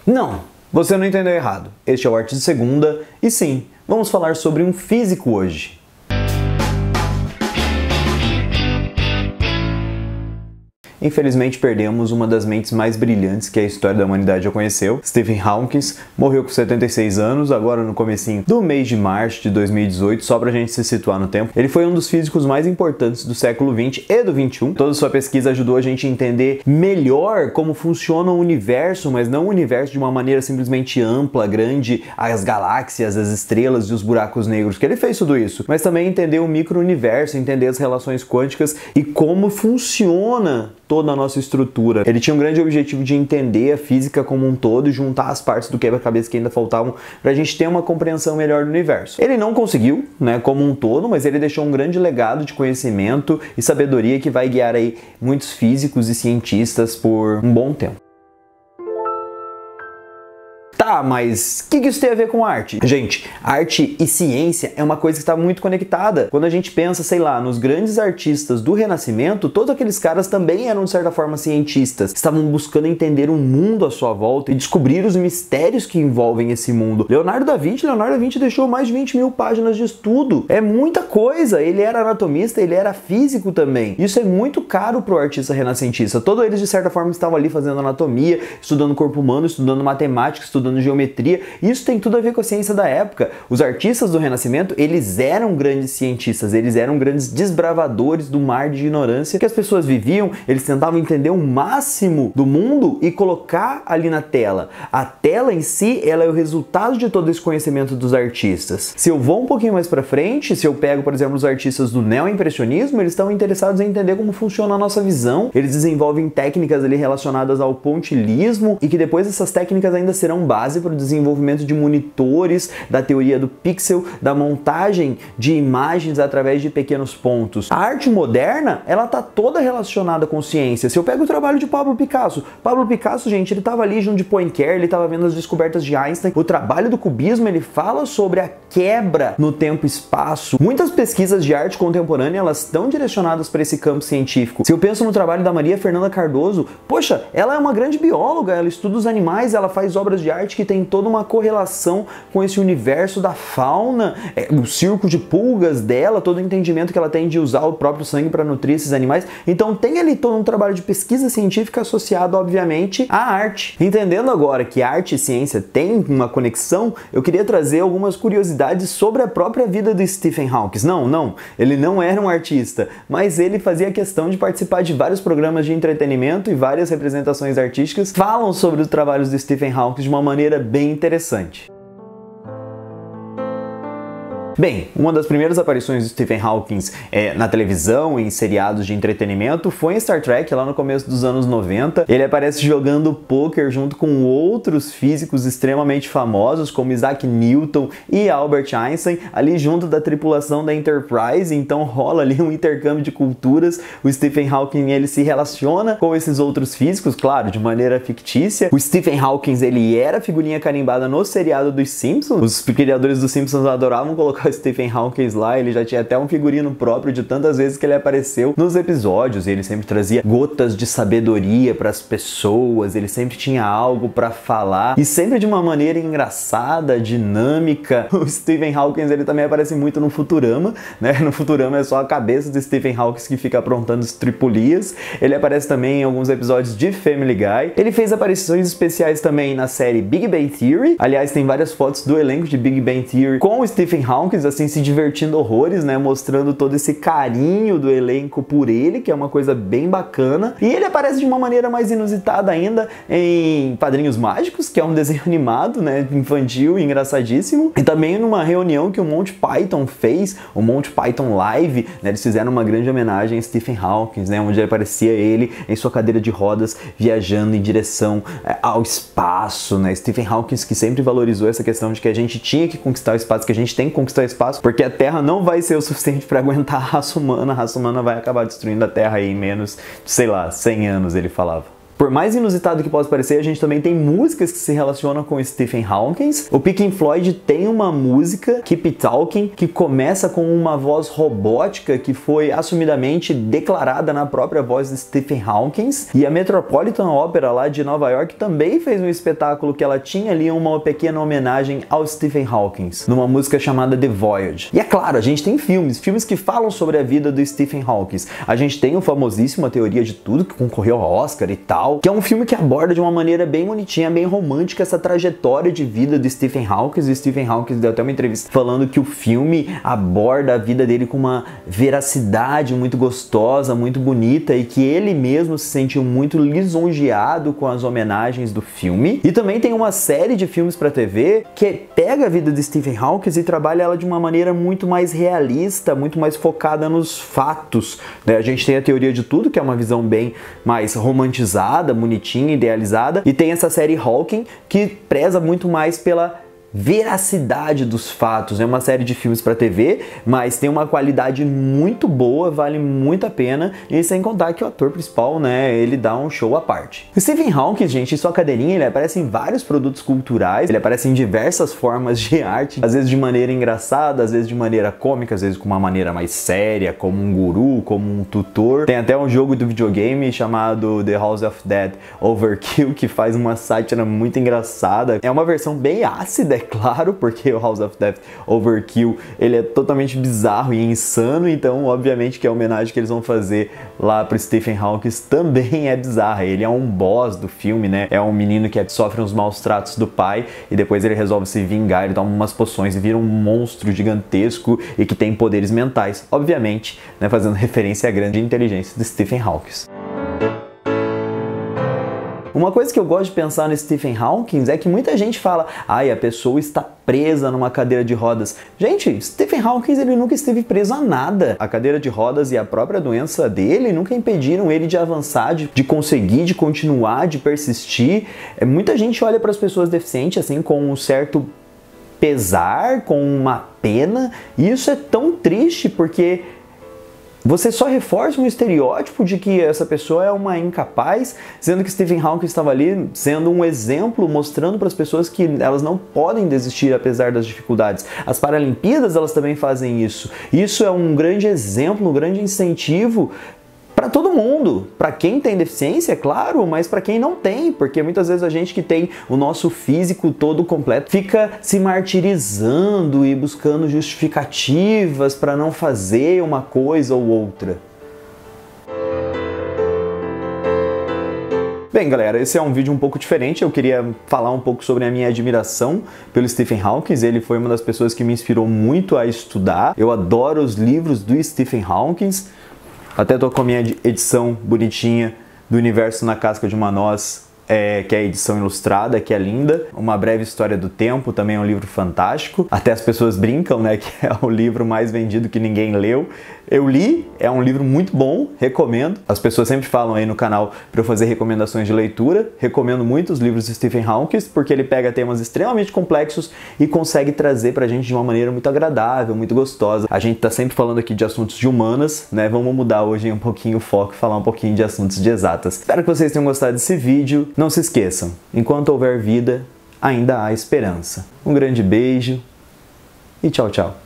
Não, você não entendeu errado. Este é o Arte de Segunda e sim, vamos falar sobre um físico hoje. Infelizmente perdemos uma das mentes mais brilhantes que a história da humanidade já conheceu. Stephen Hawking morreu com 76 anos, agora no comecinho do mês de março de 2018, só pra gente se situar no tempo. Ele foi um dos físicos mais importantes do século XX e do XXI. Toda sua pesquisa ajudou a gente a entender melhor como funciona o universo, mas não o universo de uma maneira simplesmente ampla, grande, as galáxias, as estrelas e os buracos negros, que ele fez tudo isso, mas também entender o micro-universo, entender as relações quânticas e como funciona toda a nossa estrutura. Ele tinha um grande objetivo de entender a física como um todo e juntar as partes do quebra-cabeça que ainda faltavam para a gente ter uma compreensão melhor do universo. Ele não conseguiu, né, como um todo, mas ele deixou um grande legado de conhecimento e sabedoria que vai guiar aí muitos físicos e cientistas por um bom tempo. Tá, mas o que isso tem a ver com arte? Gente, arte e ciência é uma coisa que está muito conectada. Quando a gente pensa, sei lá, nos grandes artistas do Renascimento, todos aqueles caras também eram, de certa forma, cientistas. Estavam buscando entender o mundo à sua volta e descobrir os mistérios que envolvem esse mundo. Leonardo da Vinci deixou mais de 20 mil páginas de estudo. É muita coisa. Ele era anatomista, ele era físico também. Isso é muito caro para o artista renascentista. Todos eles, de certa forma, estavam ali fazendo anatomia, estudando o corpo humano, estudando matemática, estudando geometria. Isso tem tudo a ver com a ciência da época. Os artistas do Renascimento, eles eram grandes cientistas, eles eram grandes desbravadores do mar de ignorância que as pessoas viviam. Eles tentavam entender o máximo do mundo e colocar ali na tela. A tela em si, ela é o resultado de todo esse conhecimento dos artistas. Se eu vou um pouquinho mais para frente, se eu pego, por exemplo, os artistas do neoimpressionismo, eles estão interessados em entender como funciona a nossa visão. Eles desenvolvem técnicas ali relacionadas ao pontilhismo e que depois essas técnicas ainda serão base para o desenvolvimento de monitores, da teoria do pixel, da montagem de imagens através de pequenos pontos. A arte moderna, ela tá toda relacionada com ciência. Se eu pego o trabalho de Pablo Picasso, gente, ele estava ali junto de Poincaré, ele estava vendo as descobertas de Einstein. O trabalho do cubismo, ele fala sobre a quebra no tempo e espaço. Muitas pesquisas de arte contemporânea, elas estão direcionadas para esse campo científico. Se eu penso no trabalho da Maria Fernanda Cardoso, poxa, ela é uma grande bióloga, ela estuda os animais, ela faz obras de arte que tem toda uma correlação com esse universo da fauna, o circo de pulgas dela, todo o entendimento que ela tem de usar o próprio sangue para nutrir esses animais. Então tem ali todo um trabalho de pesquisa científica associado, obviamente, à arte. Entendendo agora que arte e ciência têm uma conexão, eu queria trazer algumas curiosidades sobre a própria vida do Stephen Hawking. Não, ele não era um artista, mas ele fazia questão de participar de vários programas de entretenimento e várias representações artísticas falam sobre os trabalhos do Stephen Hawking de uma maneira bem interessante. Bem, uma das primeiras aparições de Stephen Hawking na televisão, em seriados de entretenimento, foi em Star Trek, lá no começo dos anos 90. Ele aparece jogando pôquer junto com outros físicos extremamente famosos, como Isaac Newton e Albert Einstein, ali junto da tripulação da Enterprise. Então rola ali um intercâmbio de culturas. O Stephen Hawking, ele se relaciona com esses outros físicos, claro, de maneira fictícia. O Stephen Hawking, ele era figurinha carimbada no seriado dos Simpsons. Os criadores dos Simpsons adoravam colocar o Stephen Hawking lá, ele já tinha até um figurino próprio de tantas vezes que ele apareceu nos episódios, e ele sempre trazia gotas de sabedoria para as pessoas, ele sempre tinha algo para falar, e sempre de uma maneira engraçada, dinâmica. O Stephen Hawking, ele também aparece muito no Futurama, né? No Futurama é só a cabeça do Stephen Hawking que fica aprontando estripulias. Ele aparece também em alguns episódios de Family Guy. Ele fez aparições especiais também na série Big Bang Theory. Aliás, tem várias fotos do elenco de Big Bang Theory com o Stephen Hawking, assim, se divertindo horrores, né? Mostrando todo esse carinho do elenco por ele, que é uma coisa bem bacana. E ele aparece de uma maneira mais inusitada ainda em Padrinhos Mágicos, que é um desenho animado, né? Infantil e engraçadíssimo. E também numa reunião que o Monty Python fez, o Monty Python Live, né? Eles fizeram uma grande homenagem a Stephen Hawking, né? Onde aparecia ele em sua cadeira de rodas viajando em direção ao espaço, né? Stephen Hawking, que sempre valorizou essa questão de que a gente tinha que conquistar o espaço, que a gente tem que conquistar o espaço, porque a Terra não vai ser o suficiente para aguentar a raça humana vai acabar destruindo a Terra aí em menos, sei lá, 100 anos, ele falava. Por mais inusitado que possa parecer, a gente também tem músicas que se relacionam com Stephen Hawking. O Pink Floyd tem uma música, Keep It Talking, que começa com uma voz robótica que foi assumidamente declarada na própria voz de Stephen Hawking. E a Metropolitan Opera lá de Nova York também fez um espetáculo que ela tinha ali uma pequena homenagem ao Stephen Hawking, numa música chamada The Voyage. E é claro, a gente tem filmes que falam sobre a vida do Stephen Hawking. A gente tem o famosíssimo A Teoria de Tudo, que concorreu ao Oscar e tal, que é um filme que aborda de uma maneira bem bonitinha, bem romântica essa trajetória de vida do Stephen Hawking. E Stephen Hawking deu até uma entrevista falando que o filme aborda a vida dele com uma veracidade muito gostosa, muito bonita, e que ele mesmo se sentiu muito lisonjeado com as homenagens do filme. E também tem uma série de filmes para TV que pega a vida de Stephen Hawking e trabalha ela de uma maneira muito mais realista, muito mais focada nos fatos, né? A gente tem A Teoria de Tudo, que é uma visão bem mais romantizada, bonitinha, idealizada, e tem essa série Hawking, que preza muito mais pela veracidade dos fatos. É uma série de filmes para TV, mas tem uma qualidade muito boa, vale muito a pena, e sem contar que o ator principal, né, ele dá um show à parte. Stephen Hawking, gente, em sua cadeirinha, ele aparece em vários produtos culturais, ele aparece em diversas formas de arte, às vezes de maneira engraçada, às vezes de maneira cômica, às vezes com uma maneira mais séria, como um guru, como um tutor. Tem até um jogo do videogame chamado The House of Dead Overkill, que faz uma sátira muito engraçada. É uma versão bem ácida, claro, porque o House of Death Overkill, ele é totalmente bizarro e insano, então obviamente que a homenagem que eles vão fazer lá pro Stephen Hawking também é bizarra. Ele é um boss do filme, né? É um menino que sofre uns maus tratos do pai e depois ele resolve se vingar, ele toma umas poções e vira um monstro gigantesco e que tem poderes mentais, obviamente, né, fazendo referência à grande inteligência de Stephen Hawking. Uma coisa que eu gosto de pensar no Stephen Hawking é que muita gente fala, ai, a pessoa está presa numa cadeira de rodas. Gente, Stephen Hawking, ele nunca esteve preso a nada. A cadeira de rodas e a própria doença dele nunca impediram ele de avançar, de conseguir, de continuar, de persistir. Muita gente olha para as pessoas deficientes assim com um certo pesar, com uma pena, e isso é tão triste porque você só reforça um estereótipo de que essa pessoa é uma incapaz, sendo que Stephen Hawking estava ali sendo um exemplo, mostrando para as pessoas que elas não podem desistir apesar das dificuldades. As Paralimpíadas, elas também fazem isso. Isso é um grande exemplo, um grande incentivo para todo mundo, para quem tem deficiência, é claro, mas para quem não tem, porque muitas vezes a gente que tem o nosso físico todo completo fica se martirizando e buscando justificativas para não fazer uma coisa ou outra. Bem, galera, esse é um vídeo um pouco diferente. Eu queria falar um pouco sobre a minha admiração pelo Stephen Hawking. Ele foi uma das pessoas que me inspirou muito a estudar. Eu adoro os livros do Stephen Hawking. Até tô com a minha edição bonitinha do Universo na Casca de uma Noz, que é a edição ilustrada, que é linda. Uma Breve História do Tempo, também é um livro fantástico. Até as pessoas brincam, né, que é o livro mais vendido que ninguém leu. Eu li, é um livro muito bom, recomendo. As pessoas sempre falam aí no canal para eu fazer recomendações de leitura. Recomendo muito os livros de Stephen Hawking, porque ele pega temas extremamente complexos e consegue trazer pra gente de uma maneira muito agradável, muito gostosa. A gente tá sempre falando aqui de assuntos de humanas, né? Vamos mudar hoje um pouquinho o foco e falar um pouquinho de assuntos de exatas. Espero que vocês tenham gostado desse vídeo. Não se esqueçam, enquanto houver vida, ainda há esperança. Um grande beijo e tchau, tchau.